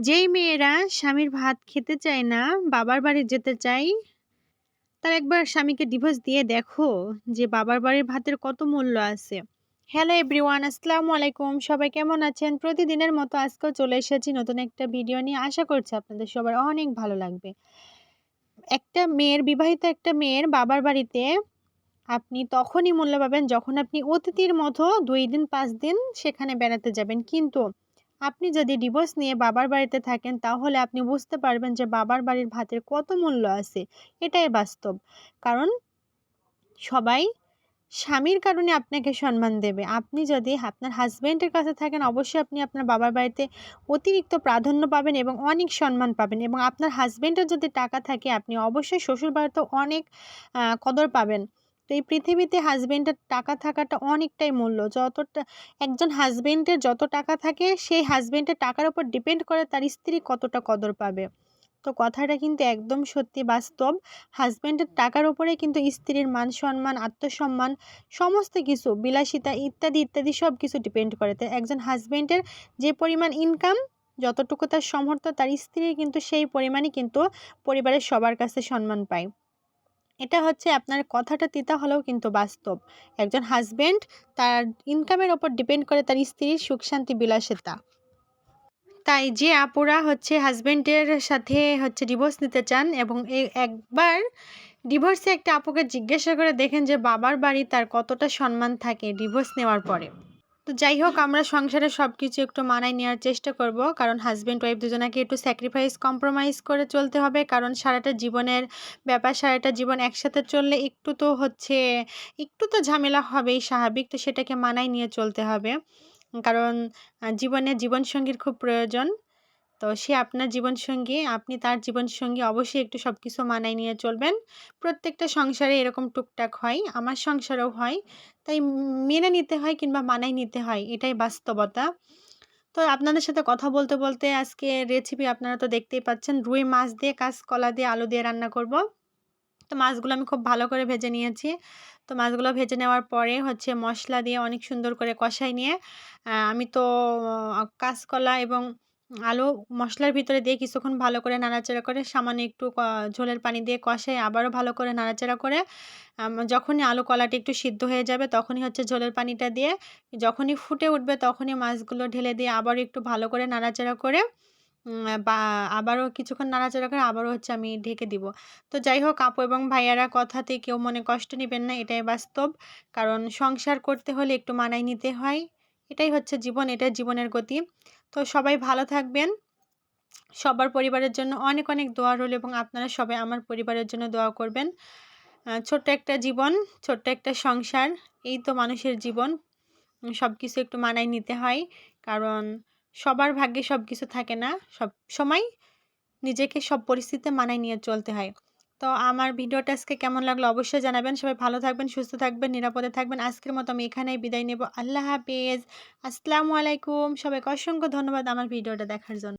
যেই মেয়েরা স্বামীর ভাত খেতে চায় না, বাবার বাড়ি যেতে চায়, তারা একবার স্বামীকে ডিভোর্স দিয়ে দেখো যে বাবার বাড়ির ভাতের কত মূল্য আছে। হ্যালো এভরিওয়ান, আসসালামু আলাইকুম। সবাই কেমন আছেন? প্রতিদিনের মতো আজকেও চলে এসেছি নতুন একটা ভিডিও নিয়ে। আশা করছি আপনাদের সবার অনেক ভালো লাগবে। বিবাহিত একটা মেয়ের বাবার বাড়িতে আপনি তখনই মূল্য পাবেন যখন আপনি অতিথির মতো ২ দিন ৫ দিন সেখানে বেড়াতে যাবেন। কিন্তু আপনি যদি ডিভোর্স নিয়ে বাবার বাড়িতে থাকেন তাহলে আপনি বুঝতে পারবেন যে বাবার বাড়ির ভাতের কত মূল্য আছে। এটাই বাস্তব। কারণ সবাই স্বামীর কারণে আপনাকে সম্মান দেবে। আপনি যদি আপনার হাসব্যান্ডের কাছে থাকেন অবশ্যই আপনি আপনার বাবার বাড়িতে অতিরিক্ত প্রাধান্য পাবেন এবং অনেক সম্মান পাবেন, এবং আপনার হাসব্যান্ডের যদি টাকা থাকে আপনি অবশ্যই শ্বশুর বাড়িতেও অনেক কদর পাবেন। তো এই পৃথিবীতে হাসব্যান্ডের টাকা থাকাটা অনেকটাই মূল্য। একজন হাসব্যান্ডের যত টাকা থাকে সেই হাসব্যান্ডের টাকার উপর ডিপেন্ড করে তার স্ত্রী কতটা কদর পাবে। তো কথাটা কিন্তু একদম সত্যি বাস্তব। হাসব্যান্ডের টাকার উপরে কিন্তু স্ত্রীর মান সম্মান, আত্মসম্মান, সমস্ত কিছু, বিলাসিতা ইত্যাদি ইত্যাদি সব কিছু ডিপেন্ড করে। তাই একজন হাসব্যান্ডের যে পরিমাণ ইনকাম, যতটুকু তার সামর্থ্য, তার স্ত্রীর কিন্তু সেই পরিমাণই কিন্তু পরিবারের সবার কাছে সম্মান পায়। এটা হচ্ছে, আপনার কথাটা তিতা হলেও কিন্তু বাস্তব। একজন হাসব্যান্ড তার ইনকামের ওপর ডিপেন্ড করে তার স্ত্রীর সুখ শান্তি বিলাসিতা। তাই যে আপুরা হাসব্যান্ডের সাথে ডিভোর্স নিতে চান, এবং একবার ডিভোর্সে একটা আপুকে জিজ্ঞাসা করে দেখেন যে বাবার বাড়ি তার কতটা সম্মান থাকে ডিভোর্স নেওয়ার পরে। তো যাই হোক, আমরা সংসারে সব কিছু একটু মানায় নেওয়ার চেষ্টা করব, কারণ হাসব্যান্ড ওয়াইফ দুজনাকে একটু স্যাক্রিফাইস কম্প্রোমাইজ করে চলতে হবে। কারণ সারাটা জীবনের ব্যাপার, সারাটা জীবন একসাথে চললে একটু তো ঝামেলা হবেই, স্বাভাবিক। তো সেটাকে মানায় নিয়ে চলতে হবে। কারণ জীবনে জীবনসঙ্গীর খুব প্রয়োজন। তো সে আপনার জীবনসঙ্গী, আপনি তার জীবনসঙ্গী, অবশ্যই একটু সব কিছু মানায় নিয়ে চলবেন। প্রত্যেকটা সংসারে এরকম টুকটাক হয়, আমার সংসারেও হয়। তাই মেনে নিতে হয় কিংবা মানায় নিতে হয়, এটাই বাস্তবতা। তো আপনাদের সাথে কথা বলতে বলতে আজকে রেসিপি আপনারা তো দেখতেই পাচ্ছেন, রুই মাছ দিয়ে কাঁচকলা দিয়ে আলু দিয়ে রান্না করব। তো মাছগুলো আমি খুব ভালো করে ভেজে নিয়েছি। তো মাছগুলো ভেজে নেওয়ার পরে মশলা দিয়ে অনেক সুন্দর করে কষাই নিয়ে আমি তো কাঁচকলা এবং আলু মশলার ভিতরে দিয়ে কিছুক্ষণ ভালো করে নাড়াচাড়া করে সামান্য একটু ঝোলের পানি দিয়ে কষাই আবারও ভালো করে নাড়াচাড়া করে যখনই আলু কলাটি একটু সিদ্ধ হয়ে যাবে তখনই ঝোলের পানিটা দিয়ে, যখনই ফুটে উঠবে তখনই মাছগুলো ঢেলে দিয়ে আবারও একটু ভালো করে নাড়াচাড়া করে বা আবারও কিছুক্ষণ নাড়াচাড়া করে আবারও আমি ঢেকে দিব। তো যাই হোক, আপু এবং ভাইয়ারা, কথাতে কেউ মনে কষ্ট নিবেন না, এটাই বাস্তব। কারণ সংসার করতে হলে একটু মানায় নিতে হয়। এটাই জীবন, এটাই জীবনের গতি। তো সবাই ভালো থাকবেন। সবার পরিবারের জন্য অনেক অনেক দোয়া রইল, এবং আপনারা সবাই আমার পরিবারের জন্য দোয়া করবেন। ছোট্ট একটা জীবন, ছোট্ট একটা সংসার, এই তো মানুষের জীবন। সব কিছু একটু মানায় নিতে হয়। কারণ সবার ভাগ্যে সব কিছু থাকে না। সব সময় নিজেকে সব পরিস্থিতিতে মানায় নিয়ে চলতে হয়। তো আমার ভিডিওটা আজকে কেমন লাগলো অবশ্যই জানাবেন। সবাই ভালো থাকবেন, সুস্থ থাকবেন, নিরাপদে থাকবেন। আজকের মতো আমি এখানেই বিদায় নেব। আল্লাহ হাফেজ। আসসালামু আলাইকুম। সবাইকে অসংখ্য ধন্যবাদ আমার ভিডিওটা দেখার জন্য।